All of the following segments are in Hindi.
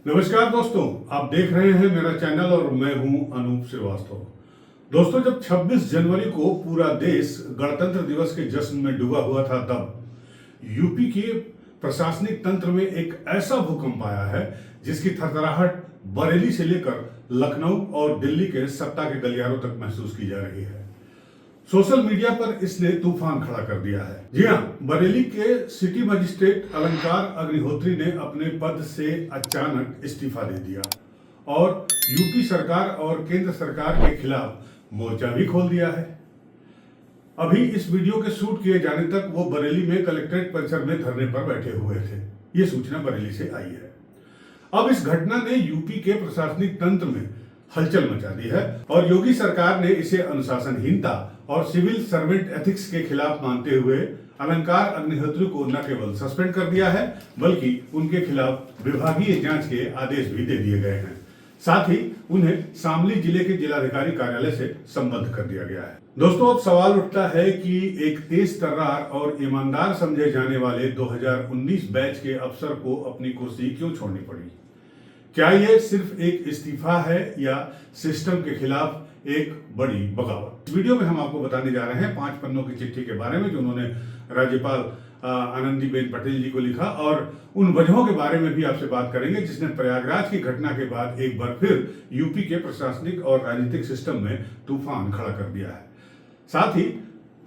नमस्कार दोस्तों, आप देख रहे हैं मेरा चैनल और मैं हूं अनूप श्रीवास्तव। दोस्तों, जब 26 जनवरी को पूरा देश गणतंत्र दिवस के जश्न में डूबा हुआ था, तब यूपी के प्रशासनिक तंत्र में एक ऐसा भूकंप आया है जिसकी थरथराहट बरेली से लेकर लखनऊ और दिल्ली के सत्ता के गलियारों तक महसूस की जा रही है। सोशल मीडिया पर इसने तूफान खड़ा कर दिया है। जी हां, बरेली के सिटी मजिस्ट्रेट अलंकार अग्निहोत्री ने अपने पद से अचानक इस्तीफा दे दिया और यूपी सरकार और केंद्र सरकार के खिलाफ मोर्चा भी खोल दिया है। अभी इस वीडियो के शूट किए जाने तक वो बरेली में कलेक्ट्रेट परिसर में धरने पर बैठे हुए थे। ये सूचना बरेली से आई है। अब इस घटना ने यूपी के प्रशासनिक तंत्र में हलचल मचा दी है और योगी सरकार ने इसे अनुशासनहीनता और सिविल सर्वेंट एथिक्स के खिलाफ मानते हुए अलंकार अग्निहोत्री को न केवल सस्पेंड कर दिया है, बल्कि उनके खिलाफ विभागीय जांच के आदेश भी दे दिए गए हैं। साथ ही उन्हें शामली जिले के जिलाधिकारी कार्यालय से संबद्ध कर दिया गया है। दोस्तों, अब सवाल उठता है कि एक तेज तर्रार और ईमानदार समझे जाने वाले 2019 बैच के अफसर को अपनी कुर्सी क्यों छोड़नी पड़ी? क्या ये सिर्फ एक इस्तीफा है या सिस्टम के खिलाफ एक बड़ी बगावत? इस वीडियो में हम आपको बताने जा रहे हैं 5 पन्नों की चिट्ठी के बारे में जो उन्होंने राज्यपाल आनंदीबेन पटेल जी को लिखा, और उन वजहों के बारे में भी आपसे बात करेंगे जिसने प्रयागराज की घटना के बाद एक बार फिर यूपी के प्रशासनिक और राजनीतिक सिस्टम में तूफान खड़ा कर दिया है। साथ ही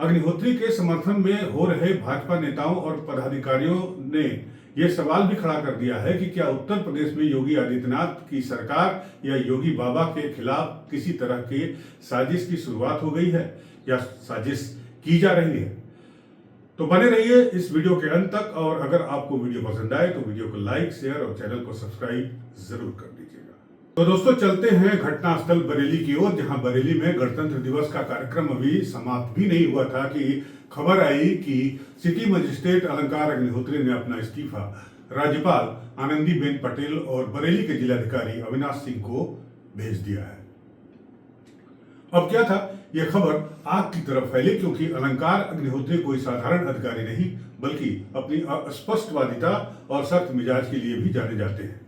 अग्निहोत्री के समर्थन में हो रहे भाजपा नेताओं और पदाधिकारियों ने यह सवाल भी खड़ा कर दिया है कि क्या उत्तर प्रदेश में योगी आदित्यनाथ की सरकार या योगी बाबा के खिलाफ किसी तरह की साजिश की शुरुआत हो गई है या साजिश की जा रही है। तो बने रहिए इस वीडियो के अंत तक, और अगर आपको वीडियो पसंद आए तो वीडियो को लाइक, शेयर और चैनल को सब्सक्राइब जरूर कर दीजिएगा। तो दोस्तों, चलते हैं घटनास्थल बरेली की ओर, जहां बरेली में गणतंत्र दिवस का कार्यक्रम अभी समाप्त भी नहीं हुआ था कि खबर आई कि सिटी मजिस्ट्रेट अलंकार अग्निहोत्री ने अपना इस्तीफा राज्यपाल आनंदीबेन पटेल और बरेली के जिलाधिकारी अविनाश सिंह को भेज दिया है। अब क्या था, यह खबर आग की तरफ फैली क्योंकि अलंकार अग्निहोत्री कोई साधारण अधिकारी नहीं, बल्कि अपनी स्पष्टवादिता और सख्त मिजाज के लिए भी जाने जाते हैं।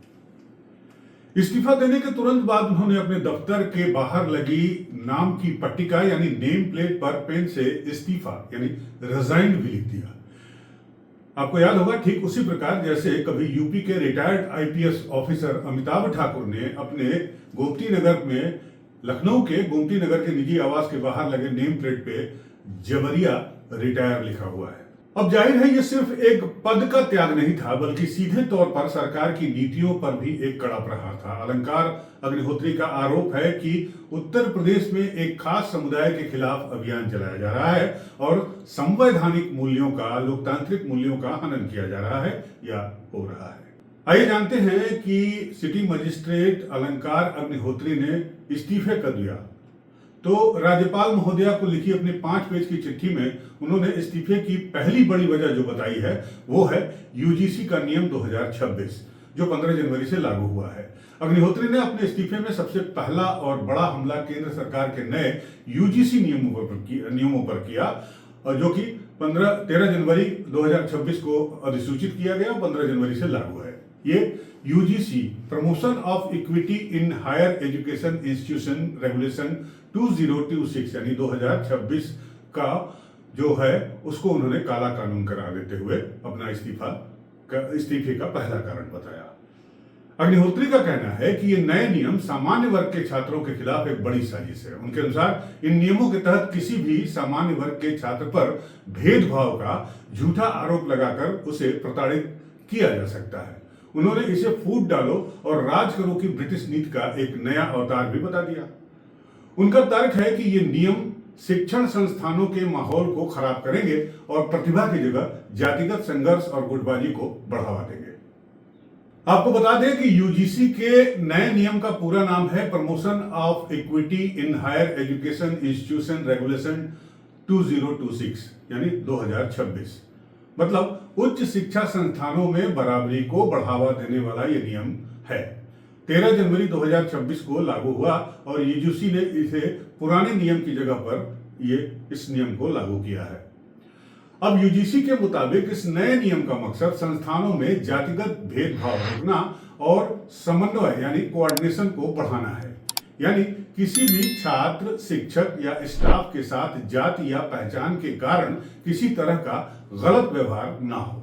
इस्तीफा देने के तुरंत बाद उन्होंने अपने दफ्तर के बाहर लगी नाम की पट्टिका यानी नेम प्लेट पर पेन से इस्तीफा यानी रिजाइंड भी लिख दिया। आपको याद होगा, ठीक उसी प्रकार जैसे कभी यूपी के retired IPS officer Amitabh Thakur ने अपने गोमती नगर में लखनऊ के गोमती नगर के निजी आवास के बाहर लगे नेम प्लेट पे जबरिया रिटायर लिखा हुआ है। अब जाहिर है, ये सिर्फ एक पद का त्याग नहीं था, बल्कि सीधे तौर पर सरकार की नीतियों पर भी एक कड़ा प्रहार था। अलंकार अग्निहोत्री का आरोप है कि उत्तर प्रदेश में एक खास समुदाय के खिलाफ अभियान चलाया जा रहा है और संवैधानिक मूल्यों का, लोकतांत्रिक मूल्यों का हनन किया जा रहा है या हो रहा है। आइए जानते हैं कि सिटी मजिस्ट्रेट अलंकार अग्निहोत्री ने इस्तीफे कर दिया। तो राज्यपाल महोदया को लिखी अपने 5 पेज की चिट्ठी में उन्होंने इस्तीफे की पहली बड़ी वजह जो बताई है वो है यूजीसी का नियम 2026 जो 15 जनवरी से लागू हुआ है। अग्निहोत्री ने अपने इस्तीफे में सबसे पहला और बड़ा हमला केंद्र सरकार के नए यूजीसी नियमों पर किया, जो कि 13 जनवरी 2026 को अधिसूचित किया गया, 15 जनवरी से लागू है। ये UGC promotion of equity in higher education institution regulation 2026 यानी 2026 का जो है उसको उन्होंने काला कानून करार देते हुए अपना इस्तीफे का पहला कारण बताया। अग्निहोत्री का कहना है कि ये नए नियम सामान्य वर्ग के छात्रों के खिलाफ एक बड़ी साजिश है। उनके अनुसार इन नियमों के तहत किसी भी सामान्य वर्ग के छात्र पर भेदभाव का झूठा आरोप लगाकर उसे प्रताड़ित किया जा सकता है। उन्होंने इसे फूट डालो और राज करो की ब्रिटिश नीति का एक नया अवतार भी बता दिया। उनका तर्क है कि ये नियम शिक्षण संस्थानों के माहौल को खराब करेंगे और प्रतिभा की जगह जातिगत संघर्ष और गुटबाजी को बढ़ावा देंगे। आपको बता दें कि यूजीसी के नए नियम का पूरा नाम है promotion of equity in higher education institution regulation 2026 यानी 2026, मतलब उच्च शिक्षा संस्थानों में बराबरी को बढ़ावा देने वाला यह नियम है। 13 जनवरी 2026 को लागू हुआ और यूजीसी ने इसे पुराने नियम की जगह पर इस नियम को लागू किया है। अब यूजीसी के मुताबिक इस नए नियम का मकसद संस्थानों में जातिगत भेदभाव रोकना और समन्वय यानी कोऑर्डिनेशन को बढ़ाना है। यानी किसी भी छात्र, शिक्षक या स्टाफ के साथ जाति या पहचान के कारण किसी तरह का गलत व्यवहार ना हो।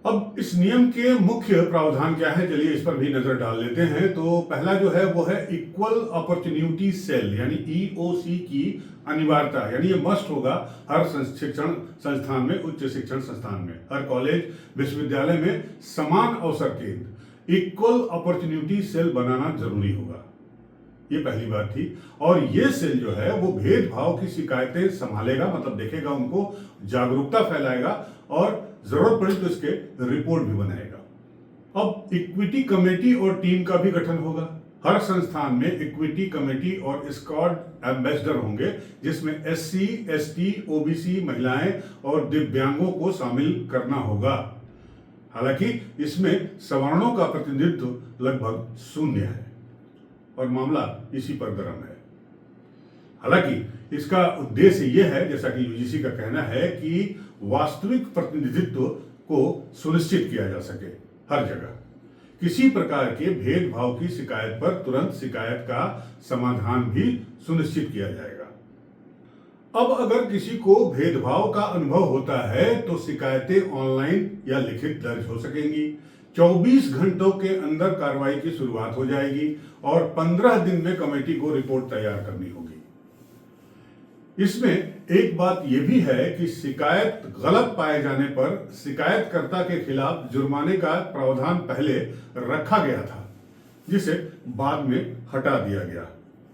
अब इस नियम के मुख्य प्रावधान क्या है, चलिए इस पर भी नजर डाल लेते हैं। तो पहला जो है वो है इक्वल अपॉर्चुनिटी सेल यानी EOC की अनिवार्यता, यानी ये मस्ट होगा हर शिक्षण संस्थान में, उच्च शिक्षण संस्थान में, हर कॉलेज विश्वविद्यालय में समान अवसर केंद्र इक्वल अपॉर्चुनिटी सेल बनाना जरूरी होगा। ये पहली बात थी। और ये सेल जो है वो भेदभाव की शिकायतें संभालेगा, मतलब देखेगा, उनको जागरूकता फैलाएगा और जरूरत पड़ी तो इसके रिपोर्ट भी बनाएगा। अब इक्विटी कमेटी और टीम का भी गठन होगा। हर संस्थान में इक्विटी कमेटी और स्क्वाड एम्बेसडर होंगे, जिसमें SC, ST, OBC, महिलाएं और दिव्यांगों को शामिल करना होगा। हालांकि इसमें सवर्णों का प्रतिनिधित्व लगभग शून्य है और मामला इसी पर गर्म है। हालांकि इसका उद्देश्य यह है, जैसा कि UGC का कहना है, कि वास्तविक प्रतिनिधित्व को सुनिश्चित किया जा सके हर जगह। किसी प्रकार के भेदभाव की शिकायत पर तुरंत शिकायत का समाधान भी सुनिश्चित किया जाएगा। अब अगर किसी को भेदभाव का अनुभव होता है तो शिकायतें ऑनलाइन या लिखित दर्ज हो सकेंगी। 24 घंटों के अंदर कार्रवाई की शुरुआत हो जाएगी और 15 दिन में कमेटी को रिपोर्ट तैयार करनी होगी। इसमें एक बात यह भी है कि शिकायत गलत पाए जाने पर शिकायतकर्ता के खिलाफ जुर्माने का प्रावधान पहले रखा गया था, जिसे बाद में हटा दिया गया।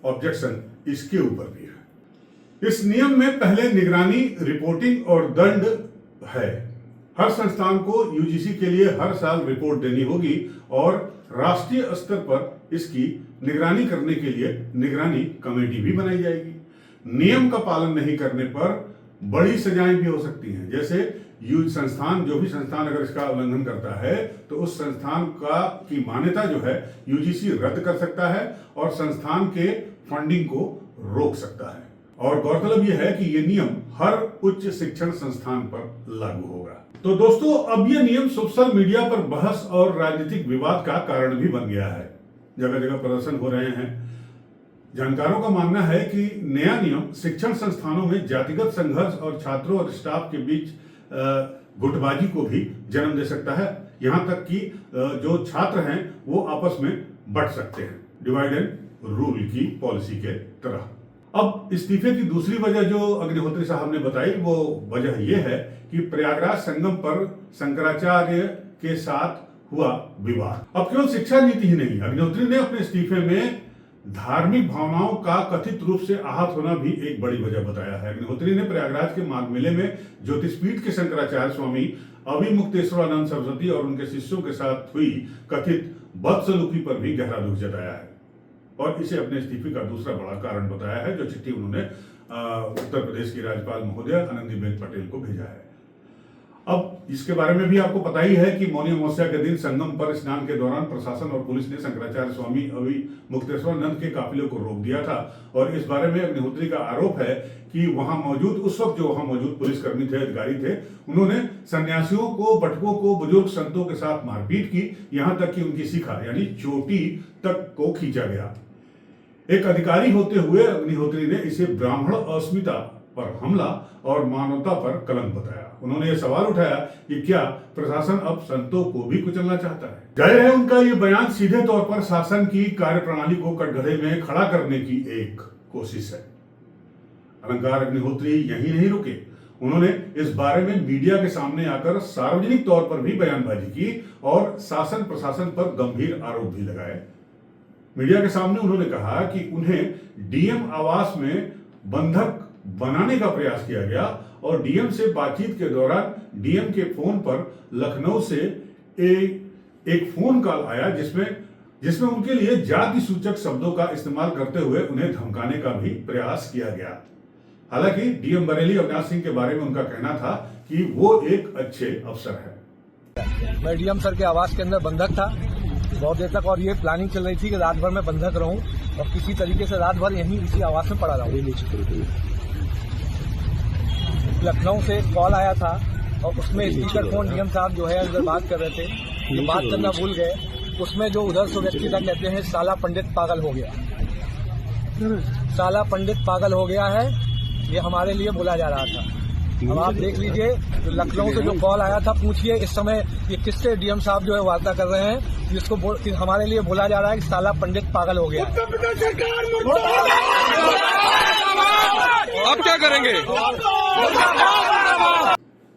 ऑब्जेक्शन इसके ऊपर भी है। इस नियम में पहले निगरानी, रिपोर्टिंग और दंड है। हर संस्थान को UGC के लिए हर साल रिपोर्ट देनी होगी और राष्ट्रीय स्तर पर इसकी निगरानी करने के लिए निगरानी कमेटी भी बनाई जाएगी। नियम का पालन नहीं करने पर बड़ी सजाएं भी हो सकती हैं। जैसे जो भी संस्थान अगर इसका उल्लंघन करता है तो उस संस्थान की मान्यता जो है UGC रद्द कर सकता है और संस्थान के फंडिंग को रोक सकता है। और गौरतलब यह है कि यह नियम हर उच्च शिक्षण संस्थान पर लागू होगा। तो दोस्तों, अब यह नियम सोशल मीडिया पर बहस और राजनीतिक विवाद का कारण भी बन गया है। जगह जगह प्रदर्शन हो रहे हैं। जानकारों का मानना है कि नया नियम शिक्षण संस्थानों में जातिगत संघर्ष और छात्रों और स्टाफ के बीच गुटबाजी को भी जन्म दे सकता है। यहां तक कि जो छात्र हैं वो आपस में बंट सकते हैं, डिवाइड एंड रूल की पॉलिसी के तरह। अब इस्तीफे की दूसरी वजह जो अग्निहोत्री साहब ने बताई, वो वजह यह है कि प्रयागराज संगम पर शंकराचार्य के साथ हुआ विवाद। अब केवल शिक्षा नीति ही नहीं, अग्निहोत्री ने अपने इस्तीफे में धार्मिक भावनाओं का कथित रूप से आहत होना भी एक बड़ी वजह बताया है। अग्निहोत्री ने प्रयागराज के माघ मेले में ज्योतिषपीठ के शंकराचार्य स्वामी अभिमुक्तेश्वरानंद सरस्वती और उनके शिष्यों के साथ हुई कथित बदसलूकी पर भी गहरा दुख जताया है और इसे अपने इस्तीफे का दूसरा बड़ा कारण बताया है, जो चिट्ठी उन्होंने उत्तर प्रदेश की राज्यपाल महोदया आनंदीबेन पटेल को भेजा है। अब इसके बारे में भी आपको पता ही है कि मौनी अमावस्या के दिन संगम पर स्नान के दौरान प्रशासन और पुलिस ने शंकराचार्य स्वामी अभिमुक्तेश्वरानंद के काफिले को रोक दिया था और इस बारे में अग्निहोत्री का आरोप है कि वहां मौजूद, उस वक्त जो वहां मौजूद पुलिसकर्मी थे, अधिकारी थे, उन्होंने सन्यासियों को, बटकों को, बुजुर्ग संतों के साथ मारपीट की, यहां तक कि उनकी शिखा यानी चोटी तक को खींचा गया। एक अधिकारी होते हुए अग्निहोत्री ने इसे ब्राह्मण अस्मिता पर हमला और मानवता पर कलंक बताया। उन्होंने यह सवाल उठाया कि क्या प्रशासन अब संतों को भी कुचलना चाहता है। जाहिर है उनका यह बयान सीधे तौर पर शासन की कार्यप्रणाली को कटघरे में खड़ा करने की एक कोशिश है। अलंकार अग्निहोत्री यहीं नहीं रुके, उन्होंने इस बारे में मीडिया के सामने आकर सार्वजनिक तौर पर भी बयानबाजी की और शासन प्रशासन पर गंभीर आरोप भी लगाए। मीडिया के सामने उन्होंने कहा कि उन्हें डीएम आवास में बंधक बनाने का प्रयास किया गया और डीएम से बातचीत के दौरान डीएम के फोन पर लखनऊ से एक फोन कॉल आया जिसमें उनके लिए जाति सूचक शब्दों का इस्तेमाल करते हुए उन्हें धमकाने का भी प्रयास किया गया। हालांकि डीएम बरेली अविनाश सिंह के बारे में उनका कहना था कि वो एक अच्छे अफसर है। मैं डीएम सर के आवास के अंदर बंधक था बहुत देर तक और ये प्लानिंग चल रही थी कि रात भर मैं बंधक रहूं और किसी तरीके से रात भर यहीं इसी आवास में पड़ा रहूं। लखनऊ से कॉल आया था और उसमें स्पीकर फोन डीएम साहब जो है अंदर बात कर रहे थे, तो बात करना भूल गए उसमें जो उधर से व्यक्ति था कहते हैं साला पंडित पागल हो गया, साला पंडित पागल हो गया है, ये हमारे लिए बोला जा रहा था। अब आप देख लीजिए, तो लखनऊ से जो कॉल आया था, पूछिए इस समय ये किससे डीएम साहब जो है वार्ता कर रहे हैं, जिसको हमारे लिए बोला जा रहा है कि साला पंडित पागल हो गया। आप क्या करेंगे?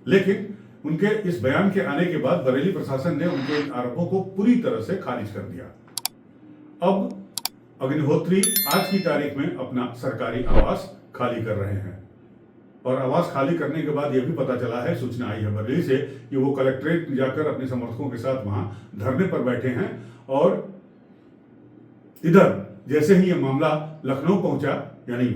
लेकिन उनके इस बयान के आने के बाद बरेली प्रशासन ने उनके इन आरोपों को पूरी तरह से खारिज कर दिया। अब अग्निहोत्री आज की तारीख में अपना सरकारी आवास खाली कर रहे हैं और आवास खाली करने के बाद यह भी पता चला है, सूचना आई है बरेली से, कि वो कलेक्ट्रेट जाकर अपने समर्थकों के साथ वहां धरने पर बैठे हैं। और इधर जैसे ही ये मामला लखनऊ पहुंचा, यानी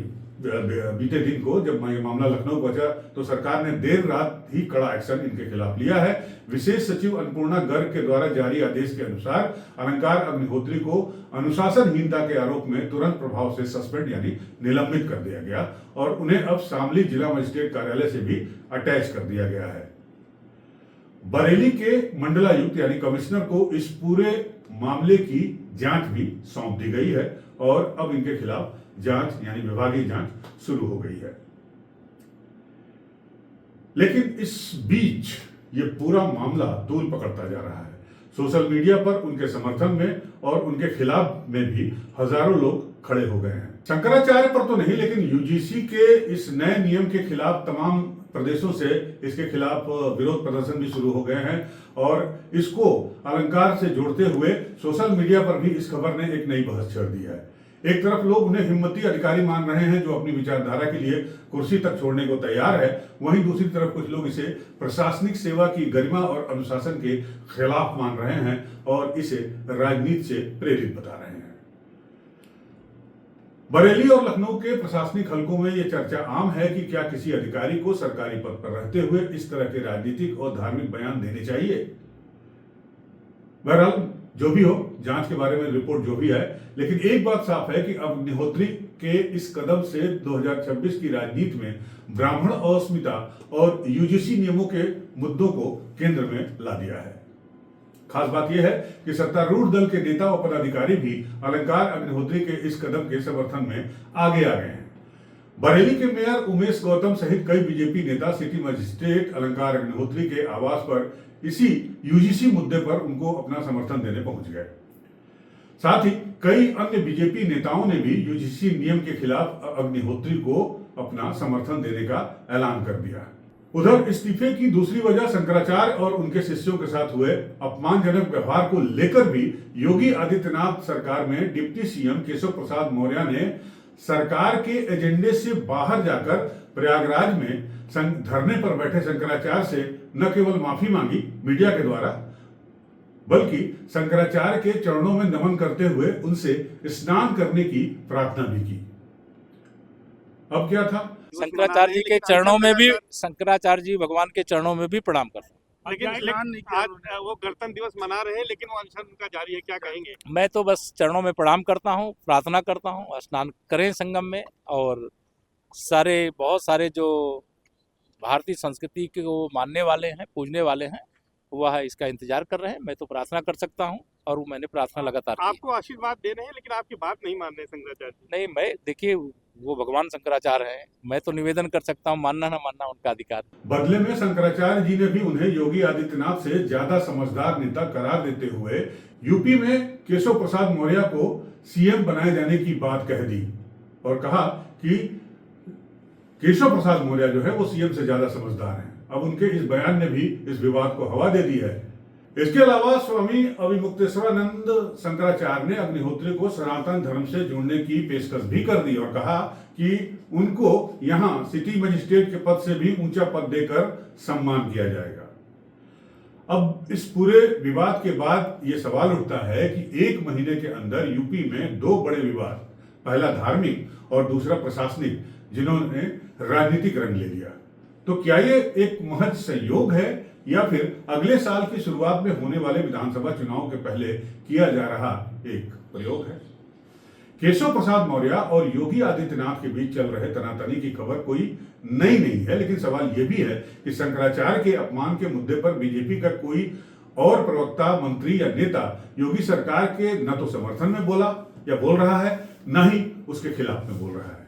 बीते दिन को जब ये मामला लखनऊ पहुंचा, तो सरकार ने देर रात ही कड़ा एक्शन इनके खिलाफ लिया है। विशेष सचिव अन्नपूर्णा गर्ग के द्वारा जारी आदेश के अनुसार अलंकार अग्निहोत्री को अनुशासनहीनता के आरोप में तुरंत प्रभाव से सस्पेंड यानी निलंबित कर दिया गया और उन्हें अब शामली जिला मजिस्ट्रेट कार्यालय से भी अटैच कर दिया गया है। बरेली के मंडलायुक्त यानी कमिश्नर को इस पूरे मामले की जांच भी सौंप दी गई है और अब इनके खिलाफ जांच यानी विभागीय जांच शुरू हो गई है। लेकिन इस बीच ये पूरा मामला तूल पकड़ता जा रहा है। सोशल मीडिया पर उनके समर्थन में और उनके खिलाफ में भी हजारों लोग खड़े हो गए हैं। शंकराचार्य पर तो नहीं, लेकिन यूजीसी के इस नए नियम के खिलाफ तमाम प्रदेशों से इसके खिलाफ विरोध प्रदर्शन भी शुरू हो गए हैं और इसको अलंकार से जोड़ते हुए सोशल मीडिया पर भी इस खबर ने एक नई बहस छेड़ दी है। एक तरफ लोग उन्हें हिम्मती अधिकारी मान रहे हैं जो अपनी विचारधारा के लिए कुर्सी तक छोड़ने को तैयार है, वहीं दूसरी तरफ कुछ लोग इसे प्रशासनिक सेवा की गरिमा और अनुशासन के खिलाफ मान रहे हैं और इसे राजनीति से प्रेरित बता रहे हैं। बरेली और लखनऊ के प्रशासनिक हलकों में यह चर्चा आम है कि क्या किसी अधिकारी को सरकारी पद पर रहते हुए इस तरह के राजनीतिक और धार्मिक बयान देने चाहिए। बहरहाल जो भी हो, जांच के बारे में रिपोर्ट जो भी है, लेकिन एक बात साफ है कि अग्निहोत्री के इस कदम से 2026 की राजनीति में ब्राह्मण अस्मिता और यूजीसी नियमों के मुद्दों को केंद्र में ला दिया है। खास बात यह है कि सत्तारूढ़ दल के नेता और पदाधिकारी भी अलंकार अग्निहोत्री के इस कदम के समर्थन में आगे आ गए हैं। बरेली के मेयर उमेश गौतम सहित कई बीजेपी नेता सिटी मजिस्ट्रेट अलंकार अग्निहोत्री के आवास पर इसी यूजीसी मुद्दे पर उनको अपना समर्थन देने पहुंच गए। साथ ही कई अन्य बीजेपी नेताओं ने भी यूजीसी नियम के खिलाफ अग्निहोत्री को अपना समर्थन देने का ऐलान कर दिया। उधर इस्तीफे की दूसरी वजह शंकराचार्य और उनके शिष्यों के साथ हुए अपमानजनक व्यवहार को लेकर भी योगी आदित्यनाथ सरकार में डिप्टी सीएम केशव प्रसाद मौर्य ने सरकार के एजेंडे से बाहर जाकर प्रयागराज में धरने पर बैठे शंकराचार्य से न केवल माफी मांगी मीडिया के द्वारा, बल्कि शंकराचार्य के चरणों में नमन करते हुए उनसे स्नान करने की प्रार्थना भी की। अब क्या था, शंकराचार्य जी के चरणों में भी, शंकराचार्य जी भगवान के चरणों में भी प्रणाम करता हूँ। लेकिन आज वो गणतंत्र दिवस मना रहे हैं, लेकिन वो अनशन उनका जारी है, क्या कहेंगे? मैं तो बस चरणों में प्रणाम करता हूँ, प्रार्थना करता हूँ, स्नान करें संगम में और बहुत सारे जो भारतीय संस्कृति को मानने वाले हैं, पूजने वाले हैं, वह इसका इंतजार कर रहे हैं। मैं तो प्रार्थना कर सकता हूँ और वो मैंने प्रार्थना लगातार की। आपको आशीर्वाद दे रहे हैं, लेकिन आपकी बात नहीं मान रहे शंकराचार्य जी। नहीं, मैं देखिए वो भगवान शंकराचार्य हैं, मैं तो निवेदन कर सकता हूँ, मानना ना मानना उनका अधिकार। बदले में शंकराचार्य जी ने भी उन्हें योगी आदित्यनाथ से ज्यादा समझदार नेता करार देते हुए यूपी में केशव प्रसाद मौर्य को सीएम बनाए जाने की बात कह दी और कहा कि केशव प्रसाद मौर्य जो है वो सीएम से ज्यादा समझदार हैं। अब उनके इस बयान ने भी इस विवाद को हवा दे दी है। इसके अलावा स्वामी अविमुक्तेश्वरानंद शंकराचार्य ने अग्निहोत्री को सनातन धर्म से जुड़ने की पेशकश भी कर दी और कहा कि उनको यहां सिटी मजिस्ट्रेट के पद से भी ऊंचा पद देकर सम्मान किया जाएगा। अब इस पूरे विवाद के बाद ये सवाल उठता है कि एक महीने के अंदर यूपी में दो बड़े विवाद, पहला धार्मिक और दूसरा प्रशासनिक, जिन्होंने राजनीतिक रंग ले लिया, तो क्या ये एक महज संयोग है या फिर अगले साल की शुरुआत में होने वाले विधानसभा चुनाव के पहले किया जा रहा एक प्रयोग है? केशव प्रसाद मौर्य और योगी आदित्यनाथ के बीच चल रहे तनातनी की खबर कोई नई नहीं है, लेकिन सवाल यह भी है कि शंकराचार्य के अपमान के मुद्दे पर बीजेपी का कोई और प्रवक्ता, मंत्री या नेता योगी सरकार के न तो समर्थन में बोला या बोल रहा है, न ही उसके खिलाफ में बोल रहा है।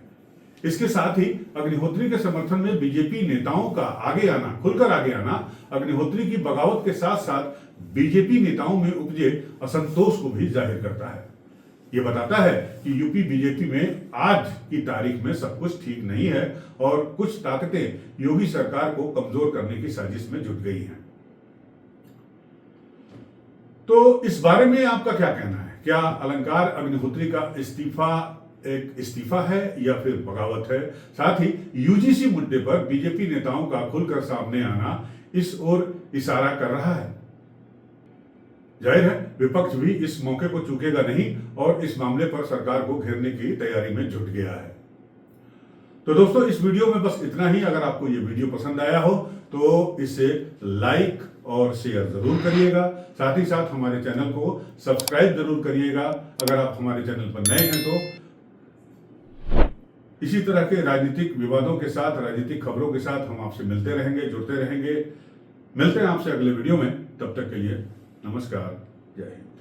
इसके साथ ही अग्निहोत्री के समर्थन में बीजेपी नेताओं का आगे आना, खुलकर आगे आना, अग्निहोत्री की बगावत के साथ साथ बीजेपी नेताओं में उपजे असंतोष को भी जाहिर करता है। ये बताता है कि यूपी बीजेपी में आज की तारीख में सब कुछ ठीक नहीं है और कुछ ताकतें योगी सरकार को कमजोर करने की साजिश में जुट गई हैं। तो इस बारे में आपका क्या कहना है? क्या अलंकार अग्निहोत्री का इस्तीफा एक इस्तीफा है या फिर बगावत है? साथ ही यूजीसी मुद्दे पर बीजेपी नेताओं का खुलकर सामने आना इस ओर इशारा कर रहा है। जाहिर है विपक्ष भी इस मौके को चूकेगा नहीं और इस मामले पर सरकार को घेरने की तैयारी में जुट गया है। तो दोस्तों, इस वीडियो में बस इतना ही। अगर आपको ये वीडियो पसंद आया हो तो इसे लाइक और शेयर जरूर करिएगा। साथ ही साथ हमारे चैनल को सब्सक्राइब जरूर करिएगा। अगर आप हमारे चैनल पर नए हैं तो इसी तरह के राजनीतिक विवादों के साथ, राजनीतिक खबरों के साथ हम आपसे मिलते रहेंगे, जुड़ते रहेंगे। मिलते हैं आपसे अगले वीडियो में। तब तक के लिए नमस्कार, जय हिंद।